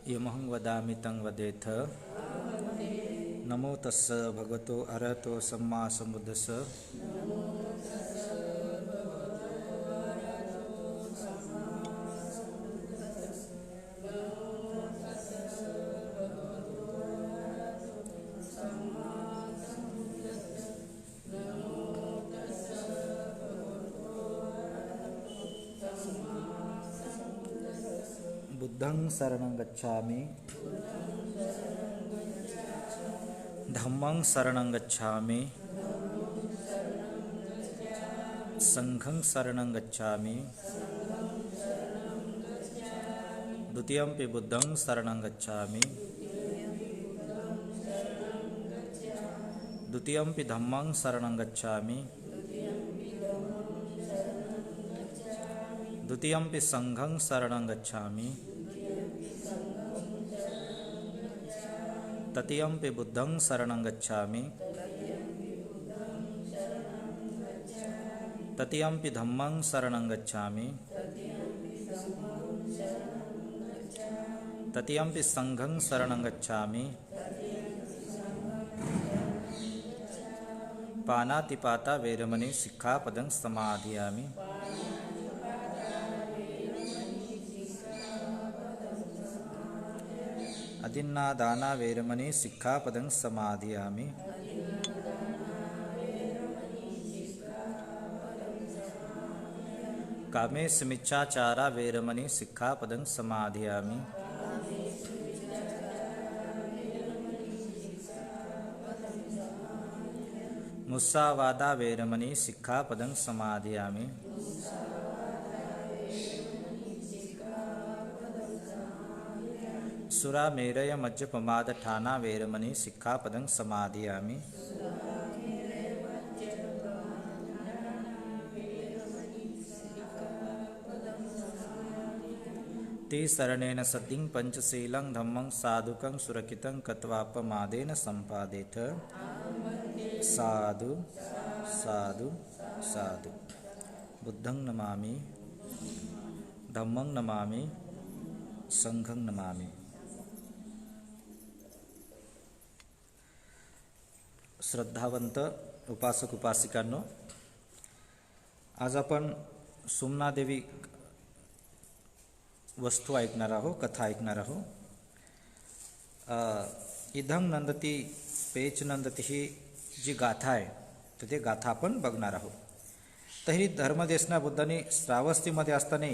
यमहं वदामि तं वदेथ। नमो तस्स भगवतो अरहतो सम्मा सम्बुद्धस्स। बुद्धं शरणं गच्छामि, धम्मं शरणं गच्छामि, संघं शरणं गच्छामि, द्वितीयंपि बुद्धं शरणं गच्छामि, द्वितीयंपि धम्मं शरणं गच्छामि, द्वितीयंपि संघं शरणं गच्छामि, तृतीयंपि बुद्धं शरणं गच्छामि, तृतीयंपि धम्मं शरणं गच्छामि, तृतीयंपि संघं शरणं गच्छामि, पानातिपाता वैरमणि सिक्खापदं समाधियामि। अदिन्नादाना वैरमणि सिक्खापदं समाधियामि। कामेशमिच्छाचारा वैरमणि सिक्खापदं समाधियामि। मुस्सावादा वैरमणि सिक्खापदं समाधियामि। सुरामेरय मज्जपमादठाना वैरमणि सिक्खापदं समाधियामि। तिसरणेन सतिं पंचशीलं धम्मं साधुकं सुरकितं कत्वापमादेन संपादेथ। साधु साधु साधु। बुद्धं नमामि, धम्मं नमामि, संघं नमामि। श्रद्धावंत उपासक उपासिकांनो, आज आपण सुमनादेवी वस्तू ऐकणार आहोत, कथा ऐकणार आहोत। इदं नंदती पेच नंदती ही जी गाथा आहे तर ते गाथा आपण बघणार आहोत। तर ही धर्मदेशना बुद्धांनी श्रावस्तीमध्ये असताना,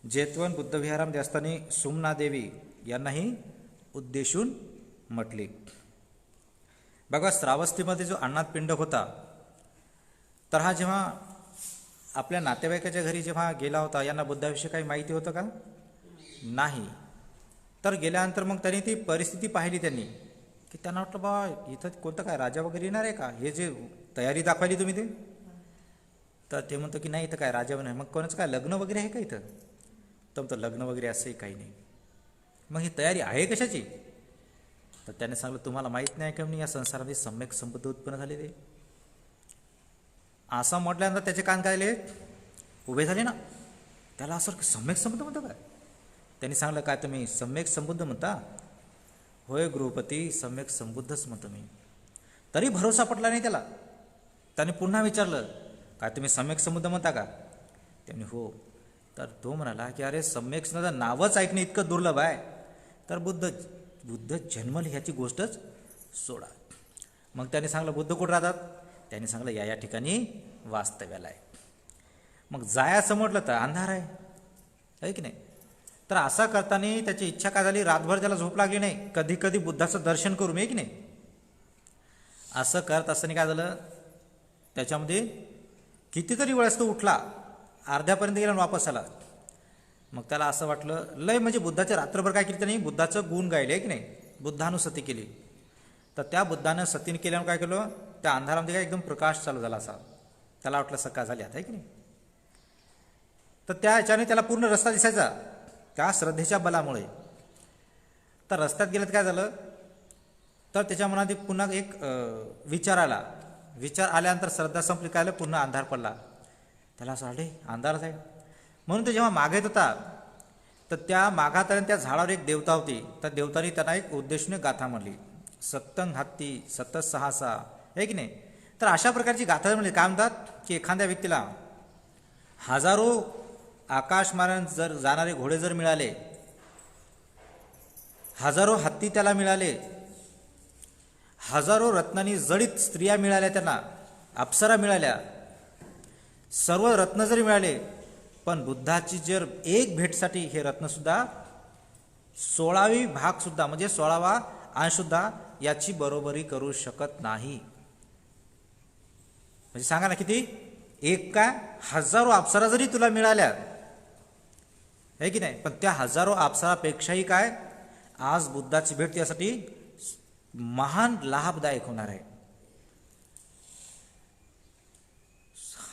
जेतवन बुद्धविहारामध्ये असताना सुमनादेवी यांनाही उद्देशून म्हटली। बघा, श्रावस्तीमध्ये जो अन्नात पिंड होता, तर हा जेव्हा आपल्या नातेवाईकाच्या घरी जेव्हा गेला होता, यांना बुद्धाविषयी काही माहिती होतं का? नाही। तर गेल्यानंतर मग त्यांनी ती परिस्थिती पाहिली त्यांनी, की त्यांना वाटलं बा इथं कोणतं काय राजा वगैरे येणार आहे का, हे जे तयारी दाखवली तुम्ही ते. तर ते म्हणतो की नाही इथं काय राजा नाही. मग कोणाचं काय लग्न वगैरे आहे का इथं. तर म्हणतो लग्न वगैरे असंही काही नाही. मग ही तयारी आहे कशाची. तर त्याने सांगितलं तुम्हाला माहीत नाही का म्हणे या संसारामध्ये सम्यक संबंध उत्पन्न झालेले. असं म्हटल्यानंतर त्याचे कान काय झाले, उभे झाले ना. त्याला असं सम्यक संबंध म्हणतो काय. त्यांनी सांगलं काय तुम्ही सम्यक संबुद्ध म्हणता. होय गृहपती सम्यक संबुद्धच म्हणतो मी. तरी भरोसा पटला नाही त्याला. त्याने पुन्हा विचारलं काय तुम्ही सम्यक संबुद्ध म्हणता का. त्यांनी हो. तर तो म्हणाला की अरे सम्यक संबंधाचं नावच ऐकणे इतकं दुर्लभ आहे. तर बुद्ध जन्मल ह्याची गोष्टच सोडा. मग त्याने सांगलं बुद्ध कुठं राहतात. त्यांनी सांगलं या ठिकाणी वास्तव्याला आहे. मग जायचं म्हटलं तर अंधार आहे की नाही. तर असं करताना त्याची इच्छा काय झाली, रातभर त्याला झोप लागली नाही, कधी कधी बुद्धाचं दर्शन करू मी की नाही. असं करत असताना काय झालं, त्याच्यामध्ये कितीतरी वेळेस तो उठला, अर्ध्यापर्यंत गेला वापस आला. मग त्याला असं वाटलं लय म्हणजे बुद्धाचे रात्रभर काय केलं नाही, बुद्धाचं गुण गायले की नाही, बुद्धानुसती केली. तर त्या बुद्धानं सतीने केल्यानं काय केलं, त्या अंधारामध्ये काय एकदम प्रकाश चालू झाला असा. त्याला वाटलं सकाळ झाली आता आहे की नाही. तर त्या ह्याच्याने त्याला पूर्ण रस्ता दिसायचा त्या श्रद्धेच्या बलामुळे. तर रस्त्यात गेलं काय झालं, तर त्याच्या मनात पुन्हा एक विचार आला. विचार आल्यानंतर श्रद्धा संपली, काय पुन्हा अंधार पडला. त्याला असं वाटले अंधारच आहे. म्हणून तो जेव्हा मागेत होता तर त्या मागापर्यंत त्या झाडावर एक देवता होती. त्या देवताने त्यांना एक उद्देशून गाथा म्हणली, सत्तंग हत्ती सतत सहासा आहे की नाही. तर अशा प्रकारची गाथा म्हणली. काय म्हणतात की एखाद्या व्यक्तीला हजारो आकाशमार्गाने जर जाणारे घोडे जर मिळाले, हजारो हत्ती त्याला मिळाले, हजारो रत्नांनी जडित स्त्रिया मिळाल्या, त्यांना अप्सरा मिळाल्या, सर्व रत्न जरी मिळाले, पण बुद्धाची जर एक भेटसाठी हे रत्नसुद्धा 16वी भाग सुद्धा म्हणजे 16वा अंश सुद्धा याची बरोबरी करू शकत नाही. म्हणजे सांगा ना किती, एक काय हजारो अप्सरा जरी तुला मिळाल्या आहे की नाही, पण त्या हजारो अप्सरापेक्षाही काय आज बुद्धाची भेट त्यासाठी महान लाभदायक होणार आहे.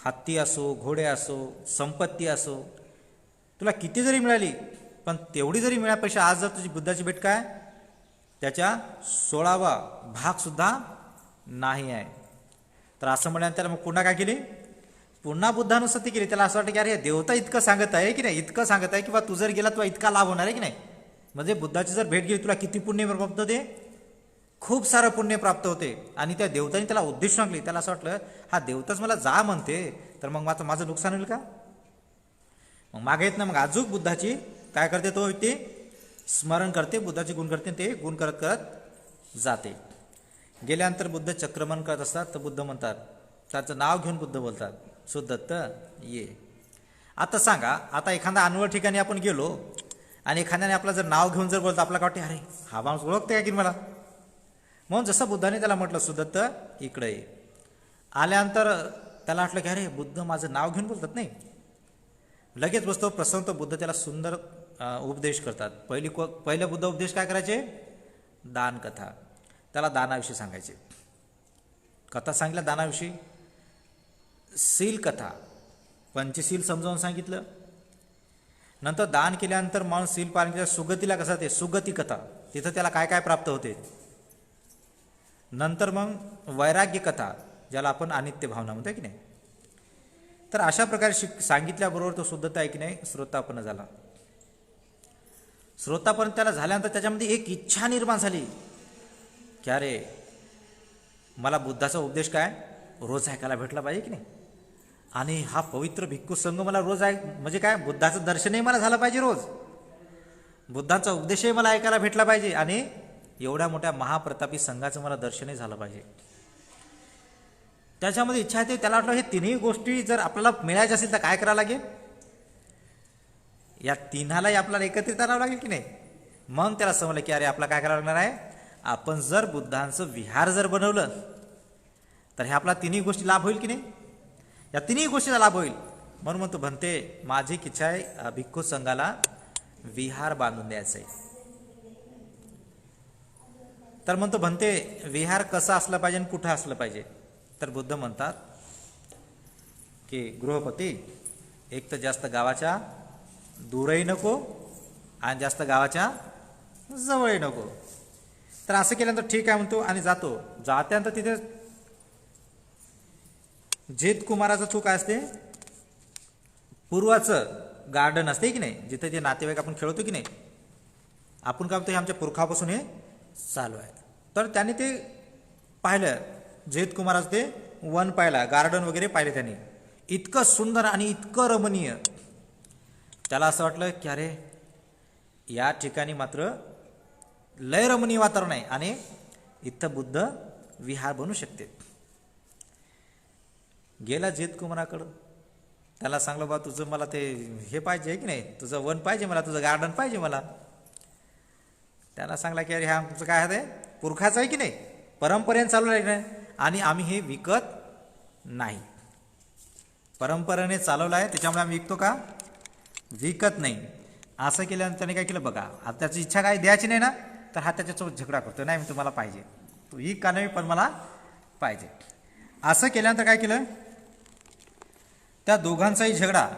हत्ती असो, घोडे असो, संपत्ती असो, तुला किती जरी मिळाली, पण तेवढी जरी मिळाल्यापेक्षा आज जर तुझी बुद्धाची भेट काय त्याच्या 16वा भाग सुद्धा नाही आहे. तर असं म्हणल्यानंतर त्याला मग पुन्हा काय केली, पुन्हा बुद्धानुसती केली. त्याला असं वाटतं की अरे देवता इतकं सांगत आहे की नाही, इतकं सांगत आहे की बा तू जर गेला तुला इतका लाभ होणार आहे की नाही. म्हणजे बुद्धाची जर भेट गेली तुला किती पुण्य प्राप्त होते, खूप सारं पुण्य प्राप्त होते. आणि त्या देवताने त्याला उद्देश सांगली. त्याला असं वाटलं हा देवताच मला जा म्हणते, तर मग माझं नुकसान होईल का. मग मागे येत ना, मग अजून बुद्धाची काय करते तो व्यक्ती, स्मरण करते, बुद्धाचे गुण करते, ते गुण करत करत जाते. गेल्यानंतर बुद्ध चक्रमण करत असतात. तर बुद्ध म्हणतात, त्याचं नाव घेऊन बुद्ध बोलतात, सुदत्त ये. आता सांगा, आता एखादा अनवळ ठिकाणी आपण गेलो आणि एखाद्याने आपलं जर नाव घेऊन जर बोलतो, आपल्याला वाटते अरे हा माणूस ओळखते का की मला. म्हणून जसं बुद्धाने त्याला म्हटलं सुदत्त इकडे ये. आल्यानंतर त्याला वाटलं की अरे बुद्ध माझं नाव घेऊन बोलतात नाही. लगेच बसतो प्रसन्न बुद्ध त्याला सुंदर उपदेश करतात. पहिलं बुद्ध उपदेश काय करायचे, दान कथा. त्याला दानाविषयी सांगायचे. कथा सांगितल्या दानाविषयी, सील कथा, पंचशील समजावून सांगितलं. नंतर दान केल्यानंतर माणूस सील पालन केल्या सुगतीला कसा ते सुगती कथा, तिथं त्याला काय काय प्राप्त होते. नंतर मग वैराग्य कथा, ज्याला आपण अनित्य भावना म्हणतो की नाही. तर अशा प्रकारे सांगितल्याबरोबर तो शुद्धता आहे की नाही श्रोतापन्न झाला. श्रोतापन्न त्याला झाल्यानंतर त्याच्यामध्ये एक इच्छा निर्माण झाली की अरे मला बुद्धाचा उपदेश काय रोज ऐकायला भेटला पाहिजे की नाही. आणि हा पवित्र भिक्खू संघ मला रोज म्हणजे काय बुद्धाचं दर्शनही मला झालं पाहिजे, रोज बुद्धांचा उपदेशही मला ऐकायला भेटला पाहिजे, आणि एवढ्या मोठ्या महाप्रतापी संघाचं मला दर्शनही झालं पाहिजे. त्याच्यामध्ये इच्छा आहे. त्याला वाटलं हे तिन्ही गोष्टी जर आपल्याला मिळायच्या असेल तर काय करावं लागेल, या तिन्हालाही आपल्याला एकत्रित करावं लागेल की नाही. मग त्याला समजलं की अरे आपला काय करावं लागणार आहे, आपण जर बुद्धांचं विहार जर बनवलं तर हे आपला तिन्ही गोष्टी लाभ होईल की नाही, या तिन्ही गोष्टीचा लाभ होईल. म्हणून म्हणतो म्हणते माझी इच्छा आहे भिक्खू संघाला विहार बांधून द्यायचं आहे. तर म्हणतो म्हणते विहार कसं असलं पाहिजे आणि कुठं असलं पाहिजे. तर बुद्ध म्हणतात की गृहपती एक तर जास्त गावाच्या दूरही नको आणि जास्त गावाच्या जवळही नको. तर असं केल्यानंतर ठीक आहे म्हणतो आणि जातो. जात्यानंतर तिथे जेत कुमाराचं तू काय असते पूर्वाचं गार्डन असते की नाही, जिथे जे नातेवाईक आपण खेळतो की नाही, आपण काय म्हणतो हे आमच्या पुरखापासून हे चालू आहे. तर त्याने ते पाहिलं, जेत कुमाराचं ते वन पाहिला, गार्डन वगैरे पाहिले त्याने, इतकं सुंदर आणि इतकं रमणीय. त्याला असं वाटलं की अरे या ठिकाणी मात्र लय रमणीय वातावरण आहे आणि इथं बुद्ध विहार बनू शकते. गेला जेत कुमाराकडं, त्याला सांगलं बा तुझं मला ते हे पाहिजे आहे की नाही, तुझं वन पाहिजे मला, तुझं गार्डन पाहिजे मला. त्याला सांगला की अरे हा तुमचं काय आहे पुरखाचं आहे की नाही, परंपरेने चालू आहे नाही आणि आम्ही हे विकत नाही, परंपरेने चालवलं आहे त्याच्यामुळे आम्ही विकतो का, विकत नाही. असं केल्यानंतर त्याने काय केलं बघा, आता त्याची इच्छा काय द्यायची नाही ना, तर हा त्याच्यासोबत झगडा करतो, नाही मी तुम्हाला पाहिजे, तू विक का नाही पण मला पाहिजे. असं केल्यानंतर काय केलं, त्या दोघांचाही झगडा,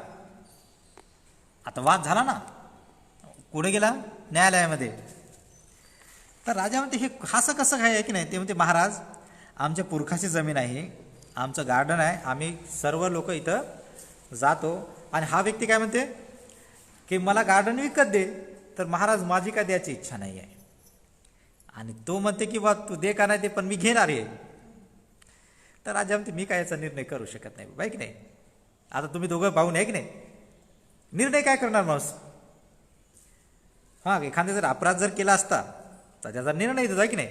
आता वाद झाला ना, पुढे गेला न्यायालयामध्ये. तर राजा म्हणते हे असं कसं काय आहे की नाही, ते म्हणते महाराज आमच्या पुरखाची जमीन आहे, आमचं गार्डन आहे, आम्ही सर्व लोक इथं जातो आणि हा व्यक्ती काय म्हणते की मला गार्डन विकत दे. तर महाराज माझी काय द्यायची इच्छा नाही आहे आणि तो म्हणते की बा तू दे का नाही ते पण मी घेणार आहे. तर राजा म्हणते मी काय याचा निर्णय करू शकत नाही बाई की नाही, आता तुम्ही दोघं पाहून आहे की नाही, निर्णय काय करणार माणूस. हां एखाद्या जर अपराध जर केला असता तर त्याचा निर्णय येतो आहे की नाही,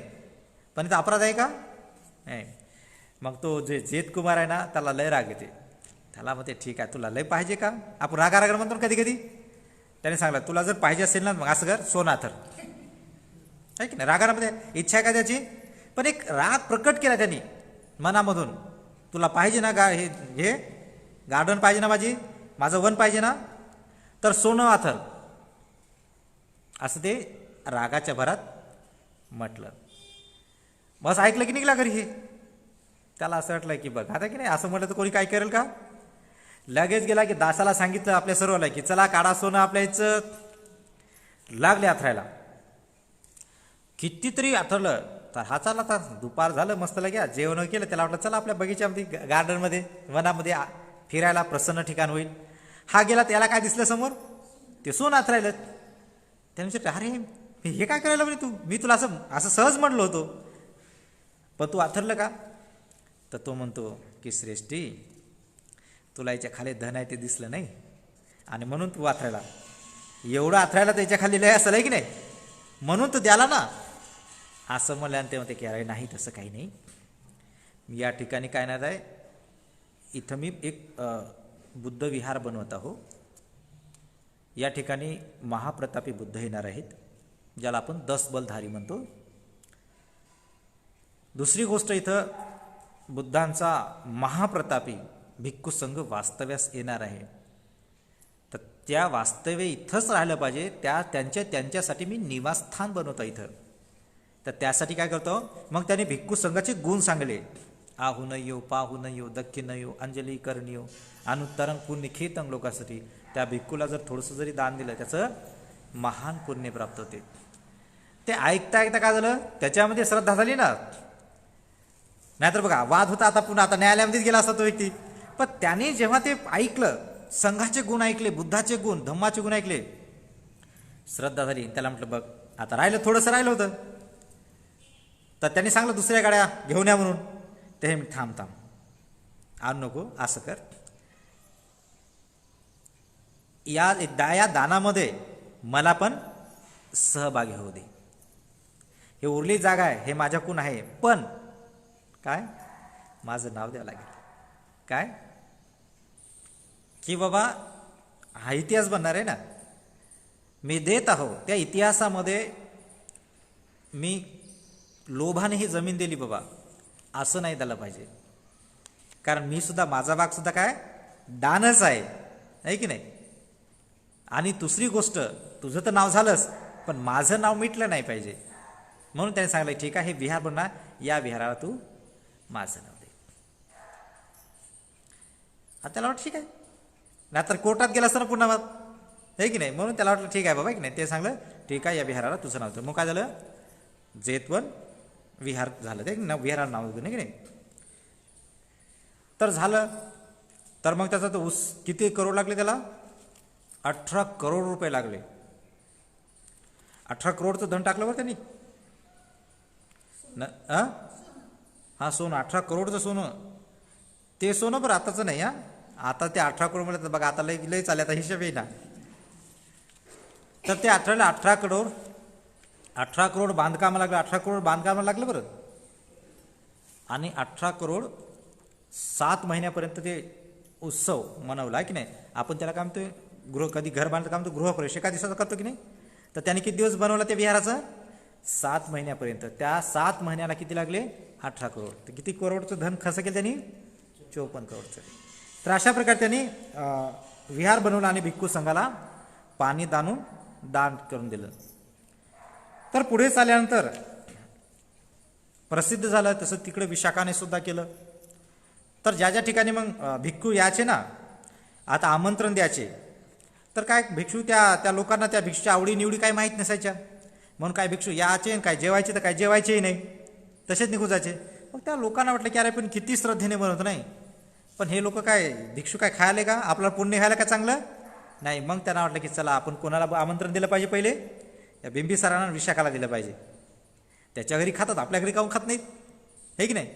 पण इथं अपराध आहे का नाही. मग तो जे जेत कुमार आहे ना त्याला लय राग येते, त्याला म्हणते ठीक आहे तुला लय पाहिजे का, आपण रागारागर म्हणतो कधी कधी. त्याने सांगला तुला जर पाहिजे असेल ना मग असं कर सोनाथर आहे की नाही, रागारामध्ये इच्छा आहे का त्याची, पण एक राग प्रकट केला त्यांनी मनामधून, तुला पाहिजे ना हे गार्डन पाहिजे ना, माझं वन पाहिजे ना, तर सोनं आथर, असं ते रागाच्या भरात म्हटलं. बस ऐकलं की निघला घरी. हे त्याला असं वाटलं की बघ आता की नाही असं म्हटलं तर कोणी काय करेल का. लगेच गेला की दासाला सांगितलं आपल्या सर्वाला की चला काढा सोनं आपल्या इथं. लागले आथरायला, कितीतरी आथरलं. तर हा चालला, आता दुपार झालं मस्त लाग्या, जेवण केलं, त्याला वाटलं चला आपल्या बगीच्यामध्ये गार्डनमध्ये वनामध्ये फिरायला प्रसन्न ठिकाण होईल. हा गेला, त्याला काय दिसलं समोर, ते सोनं आथरायलं. त्याने विचारलं अरे हे काय करायला म्हणजे तू, मी तुला असं सहज म्हणलो होतो पण तू आथरलं का. तर तो म्हणतो की श्रेष्ठी तुला याच्या खाली धन आहे ते दिसलं नाही आणि म्हणून तू आथरायला, एवढं आथरायला त्याच्या खाली लय असं की नाही म्हणून तू द्याला ना. असं म्हणल्यानंतर ते म्हणते की अरे नाही तसं काही नाही, मी या ठिकाणी काय नाही आहे, इथं मी एक बुद्ध विहार बनवत आहो. या ठिकाणी महाप्रतापी बुद्ध येणार आहेत, ज्याला आपण 10 बलधारी म्हणतो. दुसरी गोष्ट इथं बुद्धांचा महाप्रतापी भिक्खू संघ वास्तव्यास येणार आहे. तर त्या वास्तव्य इथंच राहिलं पाहिजे, त्यांच्यासाठी मी निवासस्थान बनवतो इथं. तर त्यासाठी काय करतो मग त्याने भिक्खू संघाचे गुण सांगले. आहुनयो पाहुनयो दक्षिणयो अंजली करणयो अनुत्तरंग पुण्य खेतंग लोकांसाठी. त्या भिक्खूला जर थोडंसं जरी दान दिलं त्याचं महान पुण्य प्राप्त होते. ते ऐकता ऐकता काय झालं, त्याच्यामध्ये श्रद्धा झाली ना. नाहीतर बघा वाद होता, आता पुन्हा आता न्यायालयामध्येच गेला असता तो व्यक्ती. पण त्याने जेव्हा ते ऐकलं, संघाचे गुण ऐकले, बुद्धाचे गुण, धम्माचे गुण ऐकले, श्रद्धा झाली. त्याला म्हटलं बघ आता थोडंसं राहिलं होतं. तर त्यांनी सांगलं दुसऱ्या गाड्या घेऊन या म्हणून. ते हे थांब आणू नको, असं कर, या दानामध्ये मला पण सहभागी होऊ दे. हे उरली जागा आहे, हे माझ्याकडून आहे, पण काय माझं नाव द्यावं लागेल. काय की बाबा हा इतिहास बनणार आहे ना, मी देत आहो त्या इतिहासामध्ये मी लोभाने ही जमीन दिली बाबा, असं नाही द्यायला पाहिजे. कारण मी सुद्धा, माझा भाग सुद्धा काय दानच आहे की नाही. आणि दुसरी गोष्ट, तुझं तर नाव झालंच पण माझं नाव मिटलं नाही पाहिजे. म्हणून त्याने सांगितलं ठीक आहे, हे विहार बनणार, या विहाराला तू माझं नाव दे. आता त्याला वाटलं ठीक आहे, नाहीतर कोर्टात गेला असताना पुन्हा बात आहे की नाही. म्हणून त्याला वाटलं ठीक आहे बाबा की नाही. ते सांगलं ठीक आहे, या विहाराला तुझं नाव दे. मग काय झालं, जेतवन विहार झालं, ते ना विहाराला नाव दिलं की नाही. तर झालं, तर मग त्याचा तो किती करोड लागले त्याला, 18 करोड रुपये लागले. 18 करोडचं धन टाकलं बरं त्यांनी हा सोनं, 18 करोडचं सोनं. ते सोनं बरं आताचं नाही. आता ते 18 करोड म्हणलं तर बघा आता लय चालले, आता हिशोब येईना. तर ते 18 करोड बांधकामाला लागलं, 18 करोड बांधकामाला लागलं बरं. आणि 18 करोड 7 महिन्यापर्यंत ते उत्सव मनवला की नाही. आपण त्याला काय म्हणतो, कधी घर बांधलं काय म्हणतो, गृहप्रवेश एका दिवसाचा करतो की नाही. तर त्याने किती दिवस बनवला ते विहाराचं, 7 महिन्यापर्यंत. त्या 7 महिन्याला किती लागले, 18 करोड. तर किती करोडचं धन खर्च केलं त्यांनी, 54 करोडचं. तर अशा प्रकारे त्यांनी विहार बनवलं आणि भिक्खू संघाला पाणी दान करून दिलं. तर पुढे चालल्यानंतर प्रसिद्ध झालं, तसं तिकडे विशाखाने सुद्धा केलं. तर ज्या ज्या ठिकाणी मग भिक्खू यायचे ना, आता आमंत्रण द्यायचे, तर काय भिक्षू त्या लोकांना त्या भिक्षूच्या आवडीनिवडी काही माहीत नसायच्या. म्हणून काय भिक्षू यायचे, काय जेवायचे तर काय जेवायचेही नाही, तसेच निघून जायचे. मग त्या लोकांना वाटलं की अरे पण किती श्रद्धेने बनवत नाही, पण हे लोक काय भिक्षू काय खायले का, आपल्याला पुण्य खायला का चांगलं नाही. मग त्यांना वाटलं की चला आपण कोणाला आमंत्रण दिलं पाहिजे, पहिले या बिंबिसारांना विशाखाला दिलं पाहिजे. त्याच्या घरी खातात, आपल्या घरी काहून खात नाहीत, हे की नाही.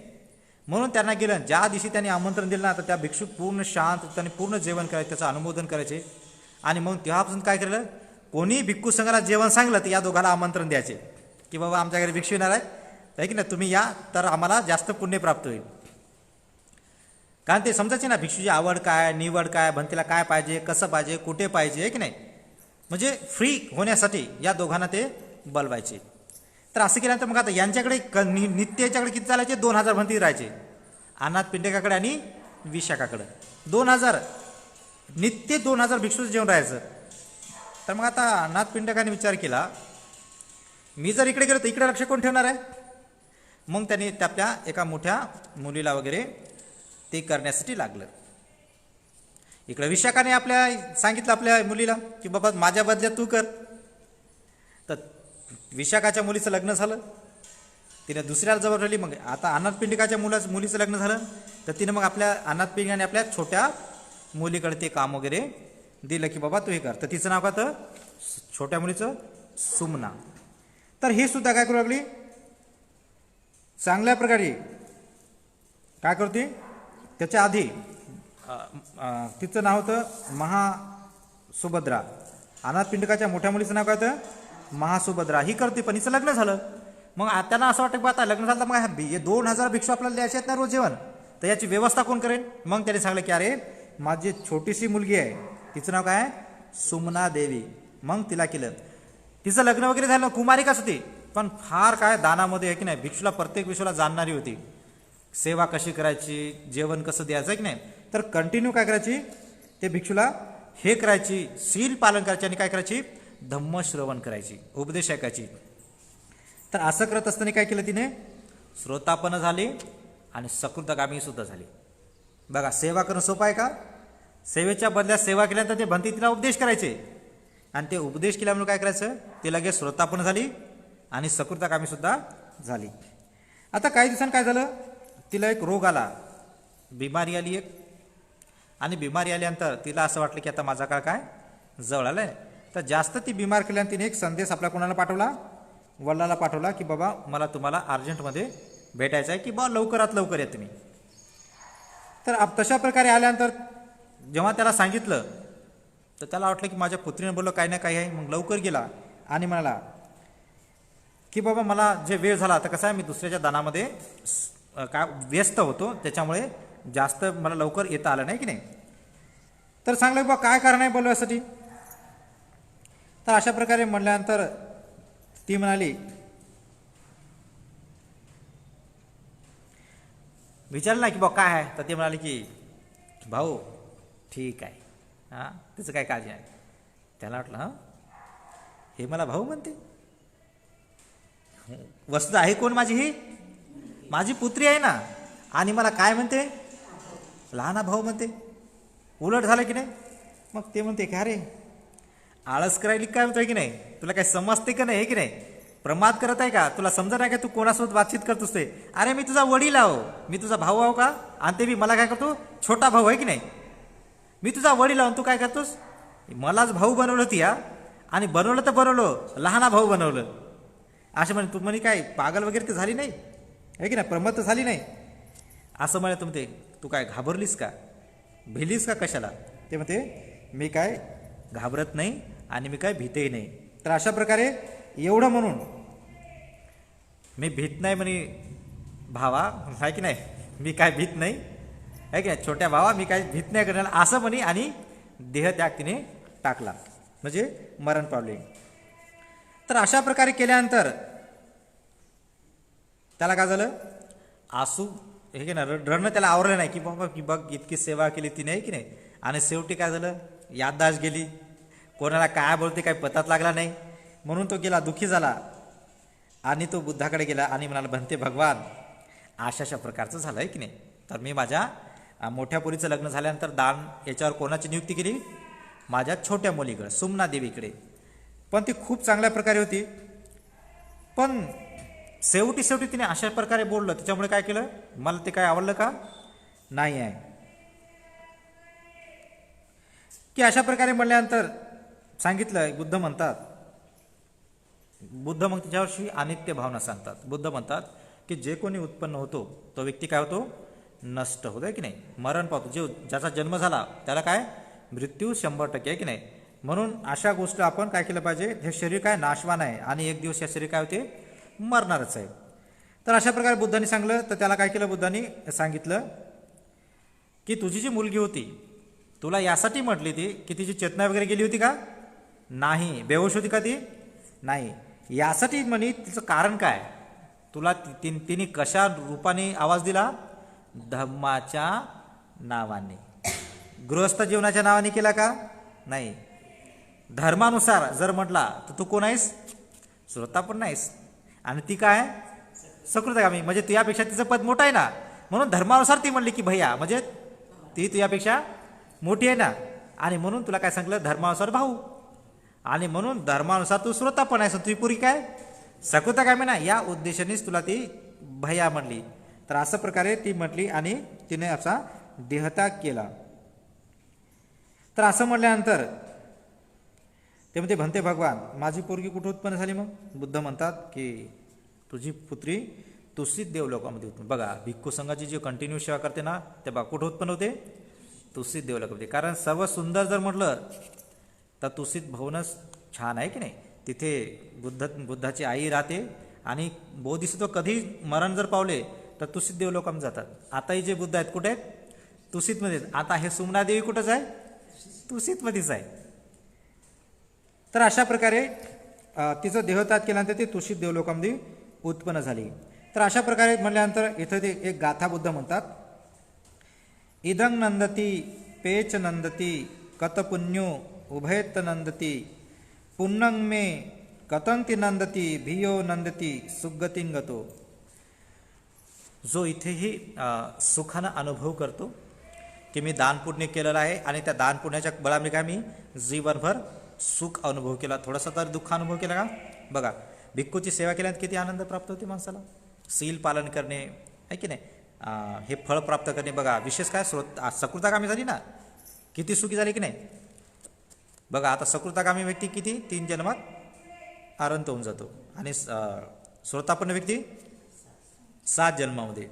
म्हणून त्यांना गेलं. ज्या दिवशी त्यांनी आमंत्रण दिलं ना, तर त्या भिक्षू पूर्ण शांत त्यांनी पूर्ण जेवण करायचे, त्याचं अनुमोदन करायचे. आणि मग तेव्हापासून काय केलं, कोणी भिक्खू संघाला जेवण सांगलं तर या दोघाला आमंत्रण द्यायचे की बाबा आमच्या घरी भिक्षू येणार आहे की नाही, तुम्ही या तर आम्हाला जास्त पुण्य प्राप्त होईल. कारण ते समजायचे ना भिक्षूची आवड काय, निवड काय, भंतीला काय पाहिजे, कसं पाहिजे, कुठे पाहिजे, आहे की नाही. म्हणजे फ्री होण्यासाठी या दोघांना ते बोलवायचे. तर असं केल्यानंतर मग आता यांच्याकडे नित्य याच्याकडे किती चालायचे, 2000 भंती राहायचे. अनाथ पिंडकाकडे आणि विशाखाकडे 2000 नित्य 2000 भिक्षूचं जेवण राहायचं. तर मग आता अनाथ पिंडकाने विचार केला, मी जर इकडे गेलो तर इकडे लक्ष कोण ठेवणार आहे. मग त्यांनी त्याच्या एका मोठ्या मुलीला वगैरे ते करण्यासाठी लागलं. इकडे विशाखाने सांगितलं आपल्या मुलीला की बाबा माझ्या बदल्यात तू कर. तर विशाखाच्या मुलीचं लग्न झालं, तिने दुसऱ्याला जवळ राहिली. मग आता अनाथपिंडिकाच्या मुलीचं लग्न झालं, तर तिने मग आपल्या अनाथपिंडिकाने आपल्या छोट्या मुलीकडे ते काम वगैरे दिलं की बाबा तू हे कर. तर तिचं नाव काय, तर छोट्या मुलीचं सुमना. तर हे सुद्धा काय करू लागली, चांगल्या प्रकारे काय करते. त्याच्या आधी तिचं नाव होतं महासुभद्रा. अनाथपिंडकाच्या मोठ्या मुलीचं नाव काय होतं, महासुभद्रा. ही करते, पण हिचं लग्न झालं. मग त्यांना असं वाटतं की आता लग्न झालं तर मग हे 2000 भिक्षू आपल्याला द्यायचे आहेत ना रोज जेवण, तर याची व्यवस्था कोण करेल. मग त्याने सांगलं की अरे माझी छोटीशी मुलगी आहे, तिचं नाव काय, सुमना देवी. मग तिला केलं. तिचं लग्न वगैरे झालं, कुमारिकाच होती, पण फार काय दानामध्ये आहे की नाही, भिक्षूला प्रत्येक विषयाला जाणणारी होती. सेवा कशी करायची, जेवण कसं द्यायचं आहे की नाही. तर कंटिन्यू काय करायची, ते भिक्षूला हे करायची, शील पालन करायची आणि काय करायची, धम्मश्रवण करायची, उपदेश ऐकायची. तर असं करत असताना काय केलं तिने, श्रोतापन्न झाली आणि सकृतगामी सुद्धा झाली. बघा सेवा करणं सोपं आहे का. सेवेच्या बदल्यात सेवा केल्यानंतर ते भंती तिला उपदेश करायचे, आणि ते उपदेश केल्यामुळे काय करायचं, ते लगेच श्रोतापन्न झाली आणि सकृतगामी सुद्धा झाली. आता काही दिवसांनी काय झालं, तिला एक रोग आला, बिमारी आली एक. आणि बिमारी आल्यानंतर तिला असं वाटलं की आता माझा काळ काय जवळ आलाय. तर जास्त ती बिमार केल्यानंतर तिने एक संदेश आपल्या कोणाला पाठवला, वडिलाला पाठवला की बाबा मला तुम्हाला अर्जंटमध्ये भेटायचं आहे की बा लवकरात लवकर या तुम्ही. तर तशा प्रकारे आल्यानंतर जेव्हा त्याला सांगितलं तर त्याला वाटलं की माझ्या पुत्रीने बोललं काही ना काही आहे. मग लवकर गेला आणि म्हणाला की बाबा मला जे वेळ झाला, आता कसं आहे मी दुसऱ्याच्या दानामध्ये काय व्यस्त होतो, त्याच्यामुळे जास्त मला लवकर येता आलं नाही की नाही. तर सांगलं बा काय कारण आहे बोलवायसाठी. तर अशा प्रकारे म्हणल्यानंतर ती म्हणाली, विचारलं ना की बा काय आहे. तर ती म्हणाली की भाऊ ठीक आहे, हां त्याचं काय काळजी आहे. त्याला वाटलं हां हे मला भाऊ म्हणते, वस्तू आहे कोण माझी? ही माझी पुत्री आहे ना. आणि मला काय म्हणते? लहाना भाऊ म्हणते. उलट झालं की नाही? मग ते म्हणते की अरे आळस करायली काय म्हणतोय की नाही? तुला काय समजते का नाही? की नाही? प्रमाद करत आहे का? तुला समजत आहे का तू कोणासोबत बातचीत करतोस ते? अरे मी तुझा वडील आहो, मी तुझा भाऊ आहो का? आणि ते बी मला काय करतो? छोटा भाऊ आहे की नाही? मी तुझा वडील आहो, तू काय करतोस? मलाच भाऊ बनवलं ती या. आणि बनवलं तर बनवलं, लहाना भाऊ बनवलं. असं म्हणे तू म्हणे काय पागल वगैरे तर झाली नाही आहे की नाही? प्रमत तर झाली नाही. असं म्हणे. तुम्ही तू काय घाबरलीस का? भिलीस का कशाला? ते म्हणते मी काय घाबरत नाही आणि मी काय भीतही नाही. तर अशा प्रकारे एवढं म्हणून मी भीत नाही म्हणे भावा, आहे की नाही? मी काय भीत नाही आहे की नाही? छोट्या भावा मी काय भीत नाही करणार असं म्हणे. आणि देहत्याग तिने टाकला, म्हणजे मरण पावले. तर अशा प्रकारे केल्यानंतर त्याला काय झालं? आसू हे की नाही रडणं त्याला आवरलं नाही की बाबा की बघ इतकी सेवा केली तिने आहे की नाही. आणि शेवटी काय झालं? याददाश्त गेली, कोणाला काय बोलते काय पतात लागला नाही. म्हणून तो गेला, दुःखी झाला. आणि तो बुद्धाकडे गेला आणि म्हणाला भंते भगवान अशाशा प्रकारचं झालं आहे की नाही. तर मी माझ्या मोठ्या पोरीचं लग्न झाल्यानंतर दान याच्यावर कोणाची नियुक्ती केली? माझ्या छोट्या मुलीकडे, सुमना देवीकडे. पण ती खूप चांगल्या प्रकारे होती. पण शेवटी तिने अशा प्रकारे बोललं, त्याच्यामुळे काय केलं? मला ते काय आवडलं का? नाही आहे. की अशा प्रकारे म्हणल्यानंतर सांगितलं, बुद्ध म्हणतात, बुद्ध मग त्याच्यावर्षी अनित्य भावना सांगतात. बुद्ध म्हणतात की जे कोणी उत्पन्न होतो तो व्यक्ती काय होतो? नष्ट होतो आहे की नाही? मरण पावतो. जे ज्याचा जन्म झाला त्याला काय? मृत्यू 100% आहे की नाही? म्हणून अशा गोष्ट आपण काय केलं पाहिजे? हे शरीर काय नाशवान आहे आणि एक दिवस या शरीर काय होते? मरणारच आहे. तर अशा प्रकारे बुद्धांनी सांगलं. तर त्याला काय केलं? बुद्धांनी सांगितलं की तुझी जी मुलगी होती तुला यासाठी म्हटली ती की तिची चेतना वगैरे गेली होती का? नाही. बेहोश होती का ती? नाही. यासाठी म्हणे तिचं कारण काय? तुला तिने कशा रूपाने आवाज दिला? धम्माच्या नावाने. गृहस्थ जीवनाच्या नावाने केला का? नाही. धर्मानुसार जर म्हटला तर तू कोण आहेस? श्रोता पण नाहीस. आणि ती काय? सकृतगामी. म्हणजे तुझ्यापेक्षा तिचं पद मोठं आहे ना. म्हणून धर्मानुसार ती म्हणली की भैया, म्हणजे ती तुझ्यापेक्षा मोठी आहे ना. आणि म्हणून तुला काय सांगितलं? धर्मानुसार भाऊ. आणि म्हणून धर्मानुसार तू श्रोता पण आहेस. तुझी पुरी काय? सकृतगामी ना. या उद्देशानेच तुला ती भैया म्हणली. तर असं प्रकारे ती म्हटली आणि तिने असा देहत्याग केला. तर असं म्हणल्यानंतर ते म्हणते भंते भगवान माझी पोरगी कुठं उत्पन्न झाली? मग बुद्ध म्हणतात की तुझी पुत्री तुसित देवलोकामध्ये उत्पन्न. बघा भिक्खू संघाची जी कंटिन्यू सेवा करते ना, ते बघा कुठं उत्पन्न होते? तुसित देवलोकामध्ये. कारण सर्व सुंदर जर म्हटलं तर तुसित भवनच छान आहे की नाही. तिथे बुद्धाची आई राहते. आणि बोधिसत्व कधी मरण जर पावले तर तुसित देवलोकामध्ये जातात. आताही जे बुद्ध आहेत कुठे आहेत? तुसितमध्येच. आता हे सुमना देवी कुठंच आहे? तुसितमध्येच आहे. तर अशा प्रकारे तिचं देहत्याग केल्यानंतर ते तुसित देवलोकामध्ये उत्पन्न झाली. तर अशा प्रकारे म्हणल्यानंतर इथं ते एक गाथा बुद्ध म्हणतात, इदं नंदती पेच नंदती कत पुण्यो उभयत नंदती पुन्नं मे कतंती नंदती भियो नंदती सुगतीं गतो. जो इथेही सुखानं अनुभव करतो की मी दान पुण्य केलेलं आहे आणि त्या दान पुण्याच्या बळाने काय मी जीवनभर सुख अनुभव केला, थोडासा तर दुःख अनुभव केला का? बघा भिक्खूची सेवा केल्यानंतर किती आनंद प्राप्त होते माणसाला. सील पालन करणे आहे की नाही, हे फळ प्राप्त करणे. बघा विशेष काय सकृतागामी झाली ना, किती सुखी झाली की नाही. बघा आता सकृतागामी व्यक्ती किती 3 जन्मात आरंत होऊन जातो आणि श्रोतापन्न व्यक्ती 7 जन्मामध्ये.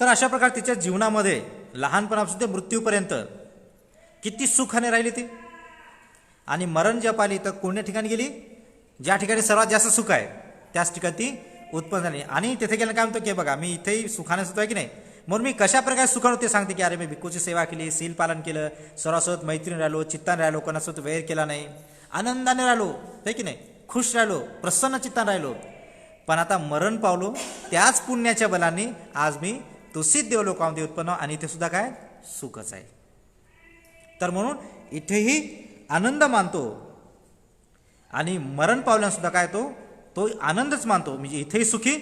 तर अशा प्रकारे तिच्या जीवनामध्ये लहानपणापासून ते मृत्यूपर्यंत किती सुखाने राहिली ती. आणि मरण ज्या पाली तर कोणत्या ठिकाणी गेली? ज्या ठिकाणी सर्वात जास्त सुख आहे त्याच ठिकाणी ती उत्पन्न झाली. आणि तिथे गेलं काय म्हणतो की बघा मी इथेही सुखाने सुद्धा आहे की नाही. म्हणून मी कशा प्रकारे सुखाने ते सांगते की अरे मी भिक्खूची सेवा केली, सील पालन केलं, सर्वांसोबत मैत्रीण राहिलो, चित्ताने राहिलो, कोणासोबत वैर केला नाही, आनंदाने राहिलो आहे की नाही, खुश राहिलो, प्रसन्न चित्ताने राहिलो. पण आता मरण पावलो त्याच पुण्याच्या बलाने आज मी तुसित देवलोकामध्ये उत्पन्न आणि इथे सुद्धा काय सुखच आहे. तर म्हणून इथेही आनंद मानतो आणि मरण पावल्यानं सुद्धा काय तो तो आनंदच मानतो, म्हणजे इथेही सुखी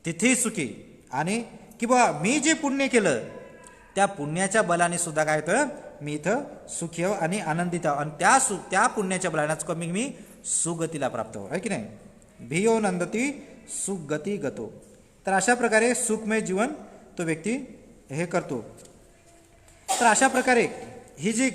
तिथेही सुखी, आणि की बा मी जे पुण्य केलं त्या पुण्याच्या बलाने सुद्धा काय होतं, मी इथं सुखी हो आणि आनंदित आहो, आणि त्या पुण्याच्या बलानेच कमी मी सुगतीला प्राप्त हो, आहे की नाही. भियो नंदती सुगती गतो. तर अशा प्रकारे सुखमय जीवन तो व्यक्ती हे करतो. तर अशा प्रकारे ही जी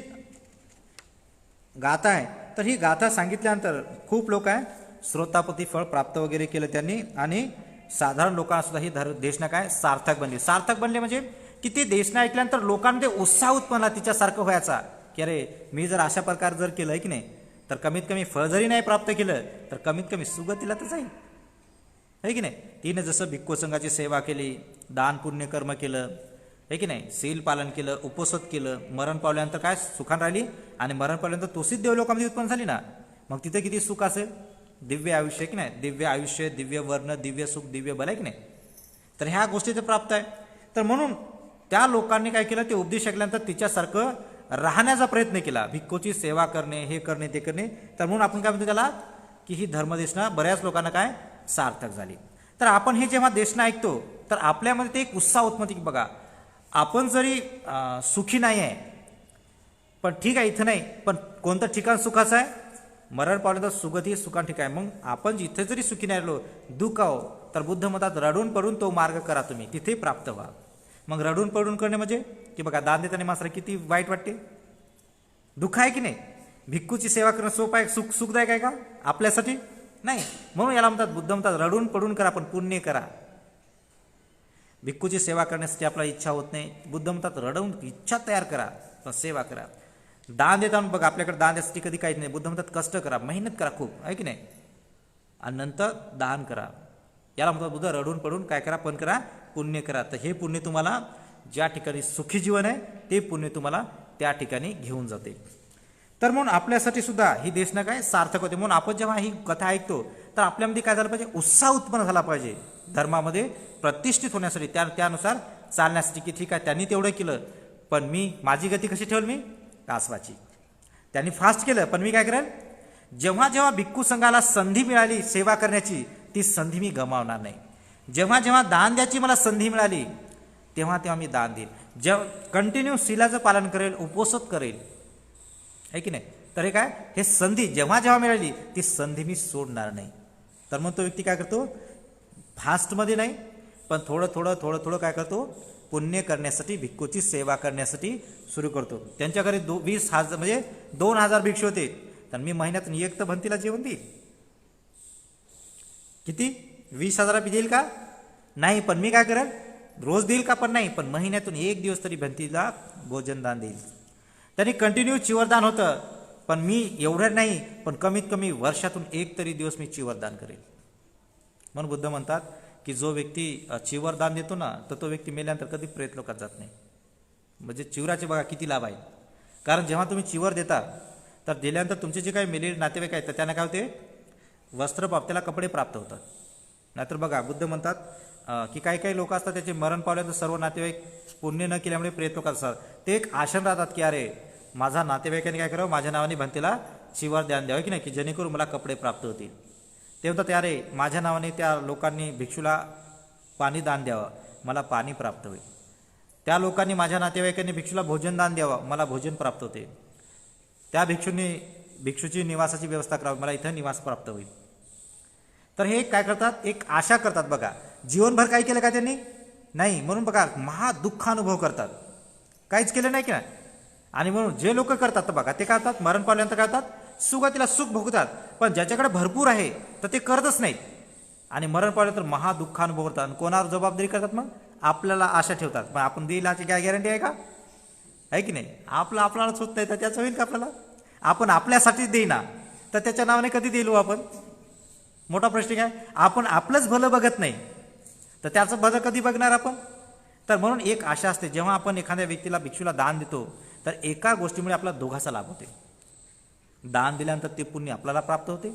गाथा आहे, तर ही गाथा सांगितल्यानंतर खूप लोक आहे श्रोतापती फळ प्राप्त वगैरे केलं त्यांनी, आणि साधारण लोकांना सुद्धा ही देशना काय सार्थक बनली. सार्थक बनले म्हणजे की ते देशना ऐकल्यानंतर लोकांमध्ये उत्साह उत्पन्न तिच्यासारखं व्हायचा, की अरे मी जर अशा प्रकारे जर केलं की नाही, तर कमीत कमी फळ जरी नाही प्राप्त केलं तर कमीत कमी सुगतीला तर जाईल, आहे की नाही. तिने जसं भिक्खू संघाची सेवा केली, दान पुण्य कर्म केलं, आहे की नाही, शील पालन केलं, उपसत केलं, मरण पावल्यानंतर काय सुखान राहिली, आणि मरण पावल्यानंतर तोशीच देवलोकामध्ये उत्पन्न झाली ना, मग तिथे किती सुख असेल, दिव्य आयुष्य की नाही, दिव्य आयुष्य, दिव्य वर्ण, दिव्य सुख, दिव्य बल, आहे की नाही. तर ह्या गोष्टी ते प्राप्त आहे. तर म्हणून त्या लोकांनी काय केलं, ते उपदेश ऐकल्यानंतर तिच्यासारखं राहण्याचा प्रयत्न केला, भिक्खूची सेवा करणे, हे करणे, ते करणे. तर म्हणून आपण काय म्हणतो त्याला, की ही धर्मदेशना बऱ्याच लोकांना काय सार्थक झाली. तर आपण हे जेव्हा देशना ऐकतो तर आपल्यामध्ये ते एक उत्साह उत्पत्ती, की बघा आपण जरी सुखी नाही आहे, पण ठीक आहे इथं नाही, पण कोणतं ठिकाण सुखाचं आहे, मरण पावल्यानंतर सुगती सुखान ठिकाण आहे. मग आपण जिथे जरी सुखी नाही राहिलो, दुःख आहो, तर बुद्ध म्हणतात रडून पडून तो मार्ग करा तुम्ही, तिथे प्राप्त व्हा. मग रडून पडून करणे म्हणजे की बघा दान देताना मात्र किती वाईट वाटते, दुःख आहे की नाही. भिक्खूची सेवा करणं सोपं आहे, सुखदायक आहे का आपल्यासाठी, नाही. म्हणून याला म्हणतात, बुद्ध म्हणतात रडून पडून करा पण पुण्य करा. भिक्खूची सेवा करण्यासाठी आपल्याला इच्छा होत नाही, बुद्ध म्हणतात रडवून इच्छा तयार करा पण सेवा करा. दान देताना बघा आपल्याकडे दान द्यासाठी कधी काहीच नाही, बुद्ध म्हणतात कष्ट करा, मेहनत करा खूप, आहे की नाही, आणि नंतर दान करा. याला म्हणतात बुद्ध रडून पडून काय करा पण करा, पुण्य करा. तर हे पुण्य तुम्हाला ज्या ठिकाणी सुखी जीवन आहे ते पुण्य तुम्हाला त्या ठिकाणी घेऊन जाते. तर म्हणून आपल्यासाठी सुद्धा ही देशना काय सार्थक होते. म्हणून आपण जेव्हा ही कथा ऐकतो तर आपल्यामध्ये काय झालं पाहिजे, उत्साह उत्पन्न झाला पाहिजे धर्मामध्ये प्रतिष्ठित होण्यासाठी, त्यानुसार चालण्यासाठी, की ठीक आहे त्यांनी तेवढं केलं पण मी माझी गती कशी ठेवल, मी कासवाची. त्यांनी फास्ट केलं पण मी काय करेल, जेव्हा जेव्हा भिक्खू संघाला संधी मिळाली सेवा करण्याची ती संधी मी गमावणार नाही. जेव्हा जेव्हा दान द्यायची मला संधी मिळाली तेव्हा तेव्हा मी दान देईल. जेव्हा कंटिन्यू शीलाचं पालन करेल, उपवासत करेल, आहे की नाही. तर हे काय, हे संधी जेव्हा जेव्हा मिळाली ती संधी मी सोडणार नाही. तर मग तो व्यक्ती काय करतो, फास्टमध्ये नाही पण थोडं थोडं थोडं थोडं काय करतो, पुण्य करण्यासाठी भिक्खूची सेवा करण्यासाठी सुरू करतो. त्यांच्या घरी 20,000 म्हणजे 2,000 भिक्षू होते, तर मी महिन्यातून एक तर भंतीला जेवण देईल. किती 20,000 देईल का नाही, पण मी काय करेल रोज देईल का पण नाही, पण महिन्यातून एक दिवस तरी भंतीला भोजनदान देईल. त्यांनी कंटिन्यू चिवरदान होतं, पण मी एवढं नाही पण कमीत कमी वर्षातून एक तरी दिवस मी चिवरदान करेल. म्हणून बुद्ध म्हणतात की जो व्यक्ती चिवरदान देतो ना तर तो व्यक्ती मेल्यानंतर कधी प्रेत लोकात जात नाही. म्हणजे चिवराचे बघा किती लाभ आहे. कारण जेव्हा तुम्ही चिवर देता तर दिल्यानंतर तुमचे जे काही मेलेले नातेवाईक आहेत तर त्यांना काय होते, वस्त्र प्राप्त, त्याला कपडे प्राप्त होतात. नाहीतर बघा बुद्ध म्हणतात की काही काही लोक असतात त्याचे मरण पावल्यानंतर सर्व नातेवाईक पुण्य न केल्यामुळे प्रेत लोकात असतात, ते एक आशा राहतात की अरे माझा नातेवाईकाने काय करावं, माझ्या नावाने भंतीला चिवर दान द्यावं की नाही, की जेणेकरून मला कपडे प्राप्त होतील. ते म्हणतात अरे माझ्या नावाने त्या लोकांनी भिक्षूला पाणी दान द्यावं, मला पाणी प्राप्त होईल. त्या लोकांनी माझ्या नातेवाईकांनी भिक्षूला भोजन दान द्यावं, मला भोजन प्राप्त होते. त्या भिक्षूची निवासाची व्यवस्था करावी, मला इथं निवास प्राप्त होईल. तर हे काय करतात, एक आशा करतात. बघा जीवनभर काय केलं का त्यांनी नाही, म्हणून बघा महादुःखानुभव करतात, काहीच केलं नाही की नाही. आणि म्हणून जे लोक करतात तर बघा ते काय करतात, मरण पावल्यानंतर काय करतात, सुगतीला सुख भोगतात. पण ज्याच्याकडे भरपूर आहे तर ते करतच नाहीत आणि मरण पावल्यानंतर महादुःखानुभव करतात. आणि कोणावर जबाबदारी करतात, मग आपल्याला आशा ठेवतात, पण आपण देईल याची काय गॅरंटी आहे का, आहे की नाही. आपल्यालाच होत नाही तर त्याचं होईल का आपल्याला, आपण आपल्यासाठीच देईना तर त्याच्या नावाने कधी देऊ आपण. मोठा प्रश्न काय, आपण आपलंच भलं बघत नाही तर त्याचं भलं कधी बघणार आपण. तर म्हणून एक आशा असते, जेव्हा आपण एखाद्या व्यक्तीला भिक्षूला दान देतो तर एका गोष्टीमुळे आपला दोघाचा लाभ होते. दान दिल्यानंतर ते पुण्य आपल्याला प्राप्त होते,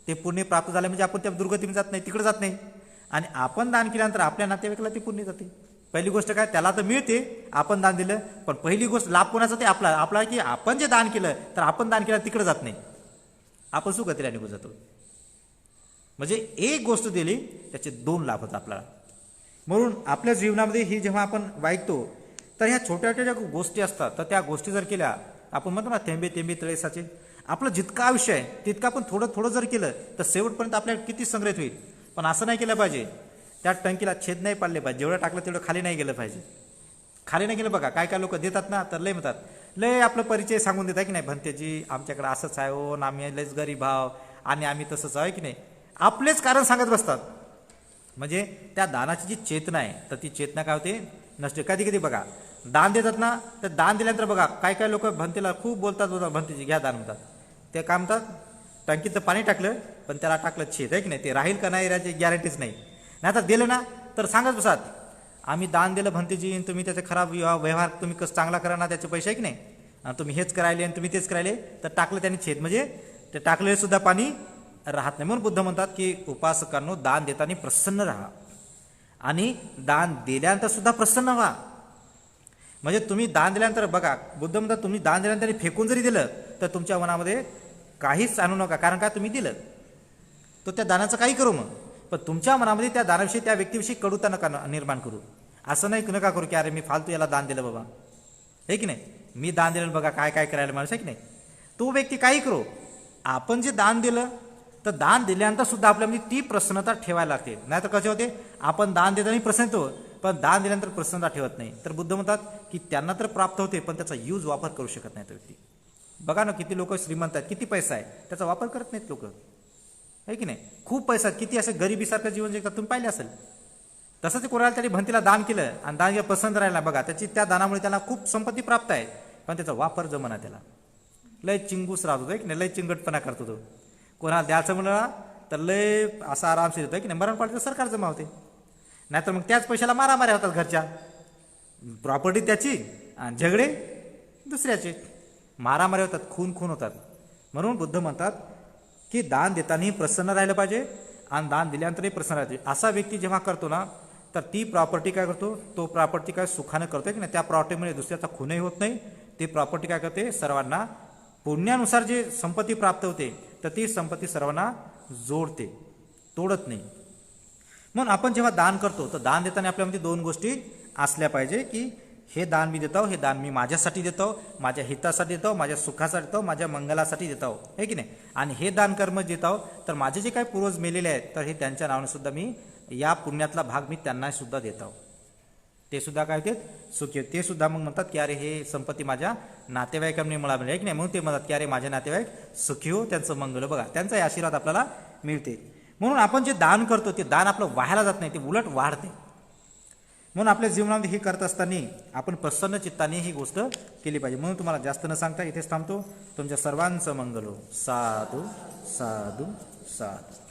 ते पुण्य प्राप्त झाले म्हणजे आपण त्या दुर्गतीने जात नाही, तिकडे जात नाही. आणि आपण दान केल्यानंतर आपल्या नातेवाईकाला ते पुण्य जाते. पहिली गोष्ट काय, त्याला तर मिळते आपण दान दिलं, पण पहिली गोष्ट लाभ कोणाचा ते आपला की आपण जे दान केलं तर आपण दान केलं तिकडे जात नाही, आपण सुगतीला निघून जातो. म्हणजे एक गोष्ट दिली त्याचे 2 लाभ होतात आपल्याला. म्हणून आपल्या जीवनामध्ये ही जेव्हा आपण वाईकतो तर ह्या छोट्या छोट्या ज्या गोष्टी असतात तर त्या गोष्टी जर केल्या, आपण म्हणतो ना थेंबे थेंबे तळे साचे, आपलं जितका आयुष्य आहे तितका आपण थोडं थोडं जर केलं तर शेवटपर्यंत आपल्याला किती संग्रहित होईल. पण असं नाही केलं पाहिजे, त्या टंकीला छेद नाही पाडले पाहिजे, जेवढं टाकलं तेवढं खाली नाही गेलं पाहिजे. खाली नाही गेलं बघा, काय काय लोक देतात ना तर लय म्हणतात, लय आपलं परिचय सांगून देतात की नाही, भंतेजी आमच्याकडे असंच आहे हो, आम्ही लयच गरीब आहो आणि आम्ही तसंच आहे की नाही, आपलेच कारण सांगत बसतात. म्हणजे त्या दानाची जी चेतना आहे तर ती चेतना काय होते, नसते. कधी कधी बघा दान देतात ना, तर दान दिल्यानंतर बघा काय काय लोक भंतेला खूप बोलतात, भंतेजी घ्या दान म्हणतात. ते काय म्हणतात, टंकीत तर पाणी टाकलं पण त्याला टाकलं छेद आहे की नाही, ते राहील का नाही याची गॅरंटीच नाही. नाही तर दिलं ना तर सांगत बसात, आम्ही दान दिलं भंतेजी, तुम्ही त्याचा खराब व्यवहार तुम्ही कसं चांगला करा ना, त्याचे पैसे आहे की नाही, आणि तुम्ही हेच करायले आणि तुम्ही तेच करायले, तर टाकलं त्यांनी छेद, म्हणजे ते टाकलेले सुद्धा पाणी राहत नाही. म्हणून बुद्ध म्हणतात की उपासकांनो दान देताना प्रसन्न राहा आणि दान दिल्यानंतर सुद्धा प्रसन्न व्हा. म्हणजे तुम्ही दान दिल्यानंतर बघा, बुद्ध म्हणतात तुम्ही दान दिल्यानंतर फेकून जरी दिलं तर तुमच्या मनामध्ये काहीच आणू नका, कारण का तुम्ही दिलं तो त्या दानाचं काही करू मग, पण तुमच्या मनामध्ये त्या दानाविषयी त्या व्यक्तीविषयी कडूता नका निर्माण करू. असं नाही नका करू की अरे मी फालतू याला दान दिलं बाबा, हे की नाही, मी दान दिलं बघा काय काय करायला माणूस आहे की नाही. तो व्यक्ती काही करू, आपण जे दान दिलं तर दान दिल्यानंतर सुद्धा आपल्यामध्ये ती प्रसन्नता ठेवायला लागते. नाही तर कसे होते, आपण दान देताना प्रसन्न होतो पण दान दिल्यानंतर प्रसन्नता ठेवत नाही. तर बुद्ध म्हणतात की त्यांना तर प्राप्त होते पण त्याचा यूज वापर करू शकत नाही तो व्यक्ती. बघा ना किती लोक श्रीमंत आहेत, किती पैसा आहे, त्याचा वापर करत नाहीत लोक, आहे की नाही. खूप पैसा, किती असं गरिबीसारखं जीवन जगतात तुम्ही पाहिले असेल. तसंच कोणाला तरी भंतीला दान केलं आणि दान केलं पसंत राहिला, बघा त्याची त्या दानामुळे त्याला खूप संपत्ती प्राप्त आहे पण त्याचा वापर जमना, त्याला लय चिंगूस राहत होतो की नाही, लय चिंगटपणा करतो तो. कोणाला द्यायचं म्हणलं तर लय असा आरामशीर होतं की नाही, मरण पाडलं तर सरकार जमा होते, नाहीतर मग त्याच पैशाला मारामाऱ्या होतात घरच्या, प्रॉपर्टी त्याची आणि झगडे दुसऱ्याचे, मारामारी होतात, खून होतात. म्हणून बुद्ध म्हणतात की दान देतानाही प्रसन्न राहिलं पाहिजे आणि दान दिल्यानंतरही प्रसन्न राहायचे. असा व्यक्ती जेव्हा करतो ना तर ती प्रॉपर्टी काय करतो, तो प्रॉपर्टी काय सुखानं करतोय की नाही, त्या प्रॉपर्टीमुळे दुसऱ्याचा खूनही होत नाही. ती प्रॉपर्टी काय करते, सर्वांना पुण्यानुसार जे संपत्ती प्राप्त होते तर ती संपत्ती सर्वांना जोडते, तोडत नाही. म्हणून आपण जेव्हा दान करतो तर दान देताना आपल्यामध्ये 2 गोष्टी असल्या पाहिजे की हे दान मी देतो, हे दान मी माझ्यासाठी देतो, माझ्या हितासाठी देतो, माझ्या सुखासाठी देतो, माझ्या मंगलासाठी देतो, हे की नाही. आणि हे दान कर्म देतो तर माझे जे काही पूर्वज मेलेले आहेत तर हे त्यांच्या नावाने सुद्धा मी या पुण्यातला भाग मी त्यांना सुद्धा देतो, ते सुद्धा काय होते सुखी, ते सुद्धा मग म्हणतात की अरे हे संपत्ती माझ्या नातेवाईकांनी मला मिळेल, आहे की नाही. म्हणून ते म्हणतात की अरे माझे नातेवाईक सुखी हो, त्यांचं मंगल बघा, त्यांचा आशीर्वाद आपल्याला मिळते. म्हणून आपण जे दान करतो ते दान आपलं वाहायला जात नाही, ते उलट वाढते. म्हणून आपल्या जीवनामध्ये हे करत असताना आपण प्रसन्न चित्ताने ही गोष्ट केली पाहिजे. म्हणून तुम्हाला जास्त न सांगता इथेच थांबतो. तुमच्या सर्वांचं मंगल हो. साधू साधू साधू.